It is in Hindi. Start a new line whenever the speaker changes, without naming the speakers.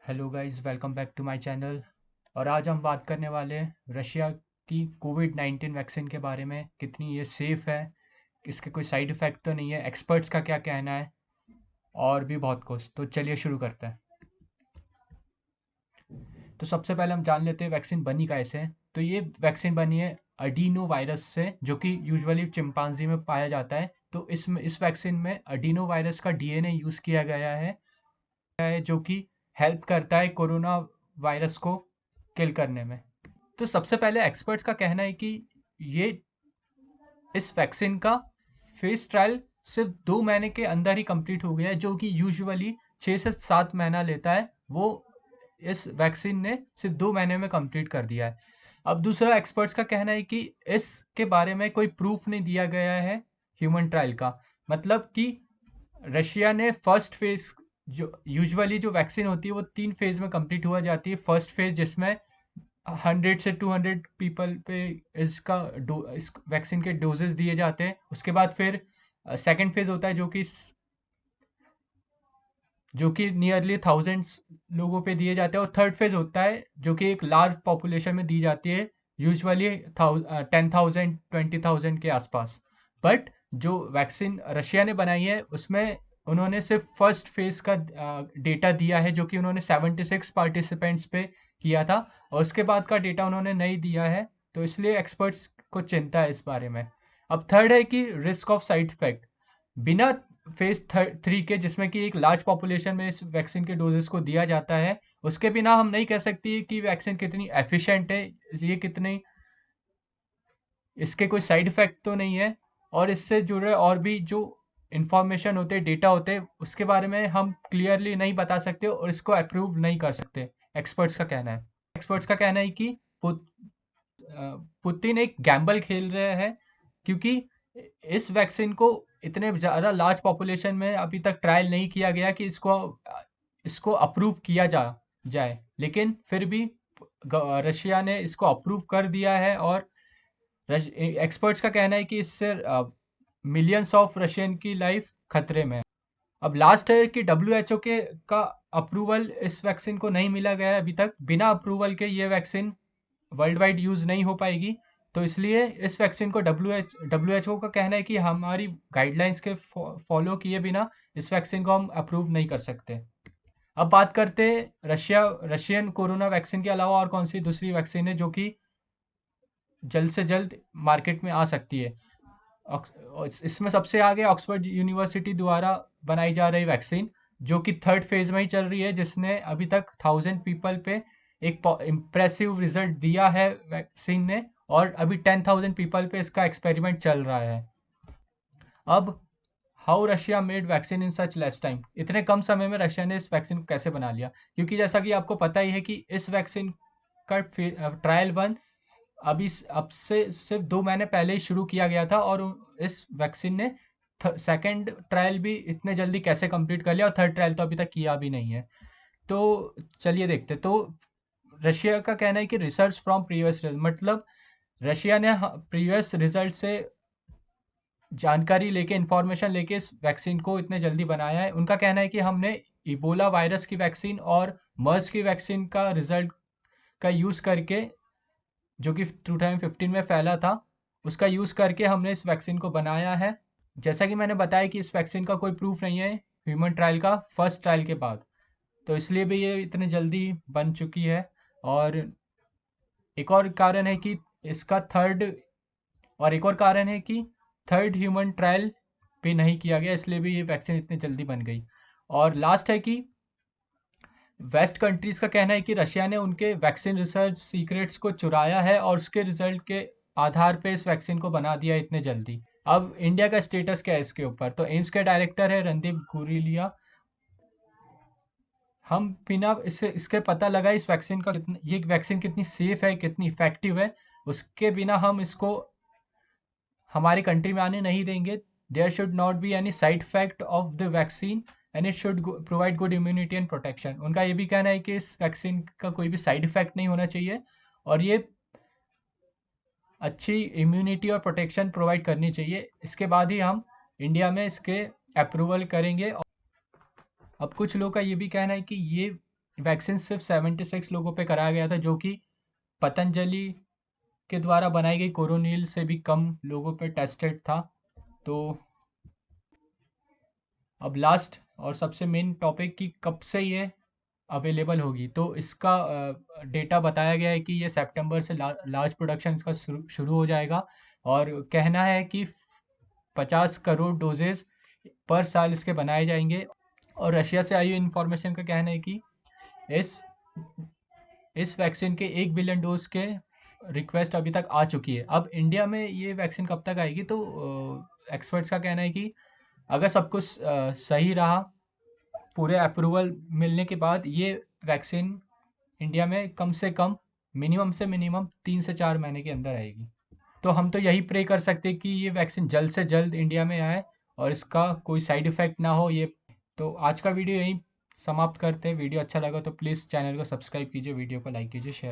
Hello guys, welcome back to my channel. और आज हम बात करने वाले हैं रशिया की कोविड-19 वैक्सीन के बारे में। कितनी ये सेफ़ है, इसके कोई साइड इफ़ेक्ट तो नहीं है, एक्सपर्ट्स का क्या कहना है और भी बहुत कुछ। तो चलिए शुरू करते हैं। तो सबसे पहले हम जान लेते हैं वैक्सीन बनी कैसे है। तो ये वैक्सीन बनी है अडीनो वायरस से, जो कि यूजुअली चिंपांजी में पाया जाता है। तो इस वैक्सीन में अडीनो वायरस का डीएनए यूज़ किया गया है जो कि हेल्प करता है कोरोना वायरस को किल करने में। तो सबसे पहले एक्सपर्ट्स का कहना है कि ये इस वैक्सीन का फेस ट्रायल सिर्फ 2 महीने के अंदर ही कंप्लीट हो गया है, जो कि यूजुअली 6 से 7 महीना लेता है। वो इस वैक्सीन ने सिर्फ 2 महीने में कंप्लीट कर दिया है। अब दूसरा एक्सपर्ट्स का कहना है कि इसके बारे में कोई प्रूफ नहीं दिया गया है ह्यूमन ट्रायल का। मतलब कि रशिया ने फर्स्ट फेज, जो यूजुअली जो वैक्सीन होती है वो 3 फेज में कंप्लीट हुआ जाती है। फर्स्ट फेज जिसमें 100 से 200 पीपल पे इस वैक्सीन के डोजेस दिए जाते हैं। उसके बाद फिर सेकंड फेज होता है जो कि नियरली थाउजेंड्स लोगों पे दिए जाते हैं। और थर्ड फेज होता है जो कि एक लार्ज पॉपुलेशन में दी जाती है, यूजुअली 10,000 20,000 के आसपास। बट जो वैक्सीन रशिया ने बनाई है उसमें उन्होंने सिर्फ फर्स्ट फेज का डेटा दिया है, जो कि उन्होंने 76 पार्टिसिपेंट्स पे किया था। और उसके बाद का डेटा उन्होंने नहीं दिया है। तो इसलिए एक्सपर्ट्स को चिंता है इस बारे में। अब थर्ड है कि रिस्क ऑफ साइड इफेक्ट। बिना फेज 3 के, जिसमें कि एक लार्ज पॉपुलेशन में इस वैक्सीन के डोजेस को दिया जाता है, उसके बिना हम नहीं कह सकती कि वैक्सीन कितनी एफिशिएंट है, ये कितनी, इसके कोई साइड इफेक्ट तो नहीं है। और इससे जुड़े और भी जो इंफॉर्मेशन होते हैं, डेटा होते हैं, उसके बारे में हम क्लियरली नहीं बता सकते और इसको अप्रूव नहीं कर सकते। एक्सपर्ट्स का कहना है कि पुतिन एक गैम्बल खेल रहे हैं, क्योंकि इस वैक्सीन को इतने ज़्यादा लार्ज पॉपुलेशन में अभी तक ट्रायल नहीं किया गया कि इसको अप्रूव किया जाए। लेकिन फिर भी रशिया ने इसको अप्रूव कर दिया है। और एक्सपर्ट्स का कहना है कि इससे मिलियंस ऑफ रशियन की लाइफ खतरे में है। अब लास्ट है कि डब्ल्यू के का अप्रूवल इस वैक्सीन को नहीं मिला गया है अभी तक। बिना अप्रूवल के ये वैक्सीन वर्ल्ड वाइड यूज़ नहीं हो पाएगी। तो इसलिए इस वैक्सीन को डब्ल्यू एच ओ का कहना है कि हमारी गाइडलाइंस के फॉलो किए बिना इस वैक्सीन को हम अप्रूव नहीं कर सकते। अब बात करते हैं रशियन कोरोना वैक्सीन के अलावा और कौन सी दूसरी वैक्सीन है जो कि जल्द से जल्द मार्केट में आ सकती है। इसमें सबसे आगे ऑक्सफोर्ड यूनिवर्सिटी द्वारा बनाई जा रही वैक्सीन, जो कि थर्ड फेज में ही चल रही है, जिसने अभी तक 1000 पीपल पे एक इम्प्रेसिव रिजल्ट दिया है वैक्सीन ने। और अभी 10,000 पीपल पे इसका एक्सपेरिमेंट चल रहा है। अब how Russia made vaccine in such less time. इतने कम समय में रशिया ने इस वैक्सीन को कैसे बना लिया? क्योंकि जैसा कि आपको पता ही है कि इस वैक्सीन का ट्रायल 1 अब से सिर्फ 2 महीने पहले ही शुरू किया गया था। और इस वैक्सीन ने सेकंड ट्रायल भी इतने जल्दी कैसे कंप्लीट कर लिया, और थर्ड ट्रायल तो अभी तक किया भी नहीं है। तो चलिए देखते। तो रशिया का कहना है कि रिसर्च फ्रॉम प्रीवियस, मतलब रशिया ने प्रीवियस रिजल्ट से जानकारी लेके, इंफॉर्मेशन लेके इस वैक्सीन को इतने जल्दी बनाया है। उनका कहना है कि हमने इबोला वायरस की वैक्सीन और मर्स की वैक्सीन का रिजल्ट का यूज़ करके, जो कि 2015 में फैला था, उसका यूज़ करके हमने इस वैक्सीन को बनाया है। जैसा कि मैंने बताया कि इस वैक्सीन का कोई प्रूफ नहीं है ह्यूमन ट्रायल का फर्स्ट ट्रायल के बाद। तो इसलिए भी ये इतने जल्दी बन चुकी है। और एक और कारण है कि इसका थर्ड और एक और कारण है कि थर्ड ह्यूमन ट्रायल भी नहीं किया गया, इसलिए भी ये वैक्सीन इतनी जल्दी बन गई। और लास्ट है कि वेस्ट कंट्रीज़ का कहना है कि रशिया ने उनके वैक्सीन रिसर्च सीक्रेट्स को चुराया है और उसके रिजल्ट के आधार पे इस वैक्सीन को बना दिया इतने जल्दी। अब इंडिया का स्टेटस क्या है इसके ऊपर? तो एम्स के डायरेक्टर है रणदीप गुलेरिया। हम बिना इसके पता लगा इस वैक्सीन का ये वैक्सीन कितनी सेफ है, कितनी इफेक्टिव है, उसके बिना हम इसको हमारी कंट्री में आने नहीं देंगे। There should not be any side effect of the vaccine and it should provide good immunity and protection. उनका ये भी कहना है कि इस वैक्सीन का कोई भी साइड इफेक्ट नहीं होना चाहिए और ये अच्छी इम्यूनिटी और प्रोटेक्शन प्रोवाइड करनी चाहिए। इसके बाद ही हम इंडिया में इसके अप्रूवल करेंगे। अब कुछ लोग का ये भी कहना है कि ये वैक्सीन सिर्फ 76 लोगों पे कराया गया था, जो कि पतंजलि के द्वारा बनाई गई कोरोनिल से भी कम लोगों पे टेस्टेड था। तो अब लास्ट और सबसे मेन टॉपिक कि कब से ये अवेलेबल होगी, तो इसका डेटा बताया गया है कि ये सितंबर से लार्ज प्रोडक्शन इसका शुरू हो जाएगा, और कहना है कि 50 करोड़ डोजेज पर साल इसके बनाए जाएंगे। और रशिया से आई इंफॉर्मेशन का कहना है कि इस इस वैक्सीन के 1 बिलियन डोज के रिक्वेस्ट अभी तक आ चुकी है। अब इंडिया में ये वैक्सीन कब तक आएगी, तो एक्सपर्ट्स का कहना है कि अगर सब कुछ सही रहा, पूरे अप्रूवल मिलने के बाद ये वैक्सीन इंडिया में कम से कम मिनिमम 3 से 4 महीने के अंदर आएगी। तो हम तो यही प्रे कर सकते हैं कि ये वैक्सीन जल्द से जल्द इंडिया में आए और इसका कोई साइड इफ़ेक्ट ना हो। ये तो आज का वीडियो यहीं समाप्त करते हैं। वीडियो अच्छा लगा तो प्लीज़ चैनल को सब्सक्राइब कीजिए, वीडियो को लाइक कीजिए, शेयर